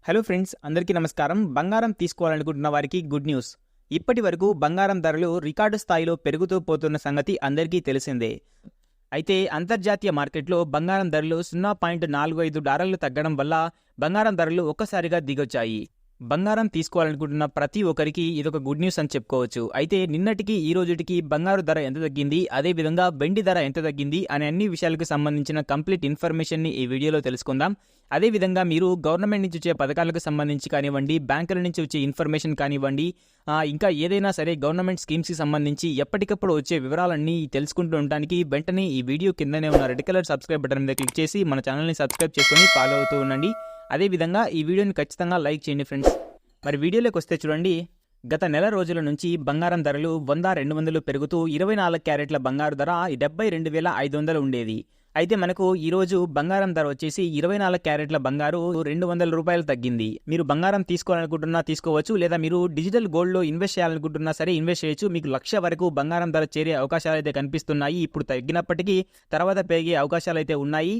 Hello friends, అందరికీ నమస్కారం. బంగారం తీసుకోవాలనుకుంటున్న వారికి గుడ్ న్యూస్. ఇప్పటి వరకు బంగారం ధరలు రికార్డు స్థాయిలో పెరుగుతూ పోతున్న సంగతి అందరికీ తెలిసిందే. అయితే అంతర్జాతీయ మార్కెట్లో బంగారం ధరలు $0.45 తగ్గడం వల్ల బంగారం ధరలు ఒక్కసారిగా దిగొచ్చాయి. బంగారం తీసుకోవాలనుకుంటున్న ప్రతి ఒక్కరికి ఇదొక గుడ్ న్యూస్ అని చెప్పుకోవచ్చు. అయితే నిన్నటికి ఈ రోజుటికి బంగారు ధర ఎంత తగ్గింది, అదేవిధంగా వెండి ధర ఎంత తగ్గింది అనే అన్ని విషయాలకు సంబంధించిన కంప్లీట్ ఇన్ఫర్మేషన్ని ఈ వీడియోలో తెలుసుకుందాం. అదేవిధంగా మీరు గవర్నమెంట్ నుంచి వచ్చే పథకాలకు సంబంధించి కానివ్వండి, బ్యాంకుల నుంచి వచ్చే ఇన్ఫర్మేషన్ కానివ్వండి, ఇంకా ఏదైనా సరే గవర్నమెంట్ స్కీమ్స్కి సంబంధించి ఎప్పటికప్పుడు వచ్చే వివరాలన్నీ తెలుసుకుంటూ ఉండడానికి వెంటనే ఈ వీడియో కిందనే ఉన్న రెడ్ కలర్ సబ్స్క్రైబ్ బటన్ మీద క్లిక్ చేసి మన ఛానల్ని సబ్స్క్రైబ్ చేసుకొని ఫాలో అవుతూ ఉండండి. అదేవిధంగా ఈ వీడియోని ఖచ్చితంగా లైక్ చేయండి ఫ్రెండ్స్. మరి వీడియోలోకి వస్తే చూడండి, గత నెల రోజుల నుంచి బంగారం ధరలు 100-200 పెరుగుతూ 24 క్యారెట్ల బంగారు ధర 72,500 ఉండేది. అయితే మనకు ఈరోజు బంగారం ధర వచ్చేసి 24 క్యారెట్ల బంగారు $200 తగ్గింది. మీరు బంగారం తీసుకోవాలనుకుంటున్నా తీసుకోవచ్చు, లేదా మీరు డిజిటల్ గోల్డ్లో ఇన్వెస్ట్ చేయాలనుకుంటున్నా సరే ఇన్వెస్ట్ చేయొచ్చు. మీకు 1,00,000 వరకు బంగారం ధర చేరే అవకాశాలు అయితే కనిపిస్తున్నాయి. ఇప్పుడు తగ్గినప్పటికీ తర్వాత పెరిగే అవకాశాలు అయితే ఉన్నాయి.